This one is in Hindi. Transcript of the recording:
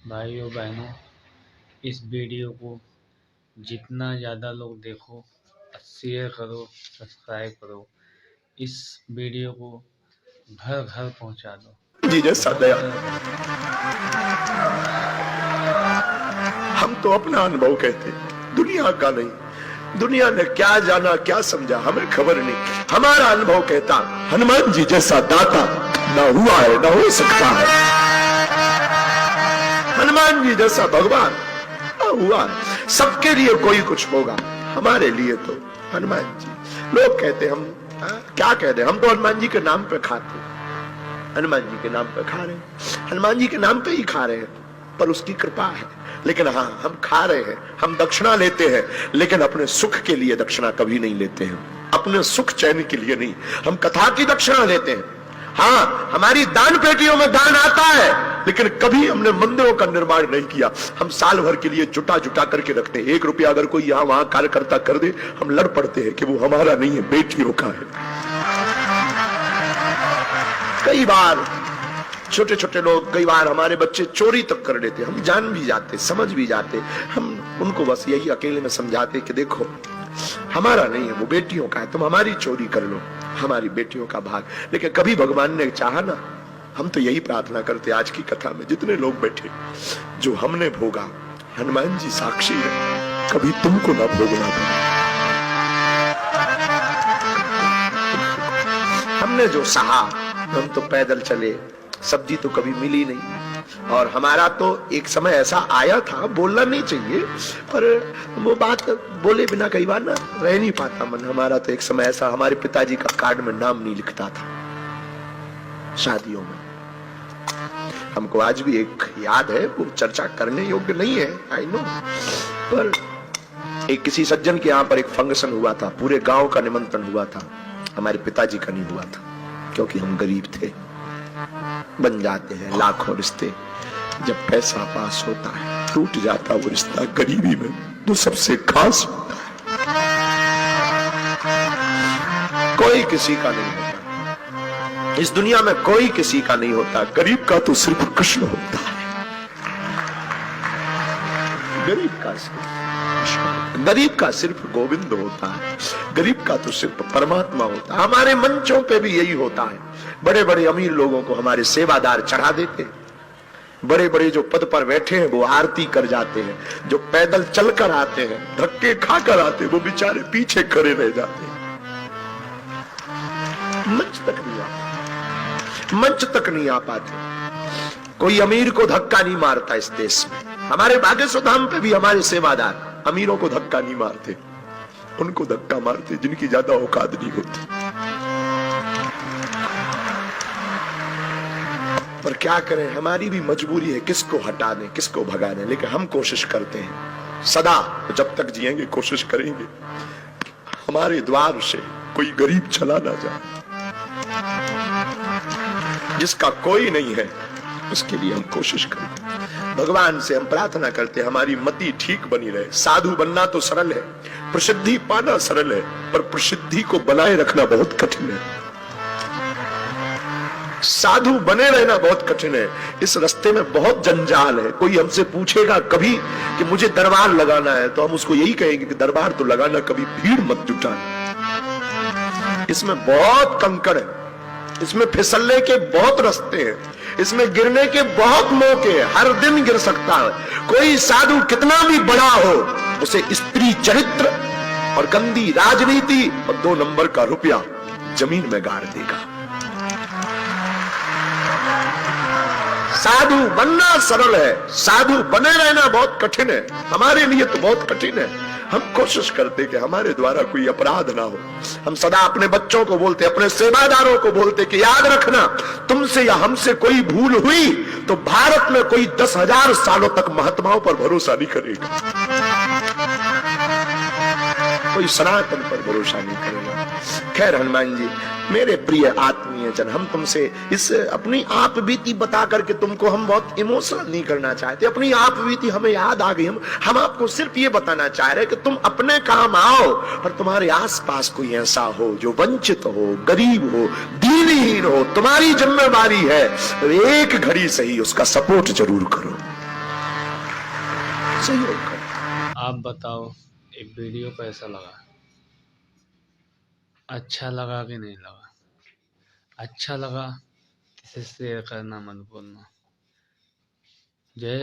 भाइयों बहनों, इस वीडियो को जितना ज़्यादा लोग देखो, शेयर करो, सब्सक्राइब करो। इस वीडियो को घर घर पहुंचा दो। जी जैसा दया। हम तो अपना अनुभव कहते, दुनिया का नहीं। दुनिया ने क्या जाना क्या समझा हमें खबर नहीं। हमारा अनुभव कहता हनुमान जी जैसा दाता ना हुआ है ना हो सकता है। हनुमान जी जैसा भगवान ना हुआ है। सबके लिए कोई कुछ होगा, हमारे लिए तो हनुमान जी। लोग कहते हम क्या कहते, हम तो हनुमान जी के नाम पे खाते, हनुमान जी के नाम पे खा रहे हैं, हनुमान जी के नाम पे ही खा रहे हैं, पर उसकी कृपा है। लेकिन हाँ, हम खा रहे हैं, हम दक्षिणा लेते हैं, लेकिन अपने सुख के लिए दक्षिणा कभी नहीं लेते हैं, अपने सुख चैन के लिए नहीं। हम कथा की दक्षिणा लेते हैं, हाँ, हमारी दान पेटियों में दान आता है, लेकिन कभी हमने मंदिरों का निर्माण नहीं किया। हम साल भर के लिए जुटा जुटा करके रखते हैं। 1 रुपया अगर कोई यहाँ वहां कार्यकर्ता कर दे, हम लड़ पड़ते हैं कि वो हमारा नहीं है, बेटियों का है। कई बार छोटे छोटे लोग, कई बार हमारे बच्चे चोरी तक कर लेते, हम जान भी जाते, समझ भी जाते। हम उनको बस यही अकेले में समझाते कि देखो हमारा नहीं है, वो बेटियों का है, तुम हमारी चोरी कर लो, हमारी बेटियों का भाग। लेकिन कभी भगवान ने चाहा ना, हम तो यही प्रार्थना करते आज की कथा में जितने लोग बैठे, जो हमने भोगा, हनुमान जी साक्षी है, कभी तुमको ना भोगना पड़े। हमने जो सहा, हम तो पैदल चले, सब्जी तो कभी मिली नहीं, और हमारा तो एक समय ऐसा आया था, बोलना नहीं चाहिए, पर वो बात बोले बिना कई बार ना रह नहीं पाता मन। हमारा तो एक समय ऐसा, हमारे पिताजी का कार्ड में नाम नहीं लिखता था शादियों में। हमको आज भी एक याद है, वो चर्चा करने योग्य नहीं है, आई नो, पर एक किसी सज्जन के यहाँ पर एक फंक्शन हुआ था, पूरे गांव का निमंत्रण हुआ था, हमारे पिताजी का नहीं हुआ था, क्योंकि हम गरीब थे। बन जाते हैं लाखों रिश्ते, जब पैसा पास होता है टूट जाता वो रिश्ता गरीबी में जो सबसे खास होता है। कोई किसी का नहीं होता इस दुनिया में, कोई किसी का नहीं होता। गरीब का तो सिर्फ कृष्ण होता है, गरीब का सिर्फ गोविंद होता है, गरीब का तो सिर्फ परमात्मा होता है। हमारे मंचों पे भी यही होता है। बड़े बड़े अमीर लोगों को हमारे सेवादार चढ़ा देते, बड़े बड़े जो पद पर बैठे हैं वो आरती कर जाते हैं, जो पैदल चलकर आते हैं, धक्के खाकर आते हैं, वो बेचारे पीछे खड़े रह जाते हैं, मंच तक नहीं आते, मंच तक नहीं आ पाते। कोई अमीर को धक्का नहीं मारता इस देश में। हमारे बागेश्वर धाम पे भी हमारे सेवादार अमीरों को धक्का नहीं मारते, उनको धक्का मारते जिनकी ज्यादा औकात नहीं होती। पर क्या करें, हमारी भी मजबूरी है, किसको हटा दें, किसको भगा दें। लेकिन हम कोशिश करते हैं सदा, जब तक जिएंगे कोशिश करेंगे हमारे द्वार से कोई गरीब चला ना जाए। जिसका कोई नहीं है उसके लिए हम कोशिश करते हैं। भगवान से हम प्रार्थना करते हैं हमारी मति ठीक बनी रहे। साधु बनना तो सरल है, प्रसिद्धि पाना सरल है, पर प्रसिद्धि को बनाए रखना बहुत कठिन है। साधु बने रहना बहुत कठिन है। इस रास्ते में बहुत जंजाल है। कोई हमसे पूछेगा कभी कि मुझे दरबार लगाना है, तो हम उसको यही कहेंगे कि दरबार तो लगाना, कभी भीड़ मत जुटाना। इसमें बहुत कंकड़ है, इसमें फिसलने के बहुत रास्ते हैं, इसमें गिरने के बहुत मौके हैं, हर दिन गिर सकता है। कोई साधु कितना भी बड़ा हो, उसे स्त्री चरित्र और गंदी राजनीति और 2 नंबर का रुपया जमीन में गाड़ देगा। साधु बनना सरल है, साधु बने रहना बहुत कठिन है। हमारे लिए तो बहुत कठिन है। हम कोशिश करते कि हमारे द्वारा कोई अपराध ना हो। हम सदा अपने बच्चों को बोलते, अपने सेवादारों को बोलते कि याद रखना, तुमसे या हमसे कोई भूल हुई तो भारत में कोई 10,000 सालों तक महात्माओं पर भरोसा नहीं करेगा, कोई सनातन पर भरोसा नहीं करेगा। खैर हनुमान जी, मेरे प्रिय आत्मीय जन, हम तुमसे इस अपनी आप बीती बता करके तुमको हम बहुत इमोशनल नहीं करना चाहते। अपनी आप बीती हमें याद आ गई। हम आपको सिर्फ ये बताना चाह रहे कि तुम अपने काम आओ, और तुम्हारे आसपास कोई ऐसा हो जो वंचित हो, गरीब हो, दीनहीन हो, तुम्हारी जिम्मेवारी है एक घड़ी सही उसका सपोर्ट जरूर करो। सहयोग करें। आप बताओ ये वीडियो कैसा लगा, अच्छा लगा कि नहीं लगा? अच्छा लगा इसे शेयर करना मत भूलना। जय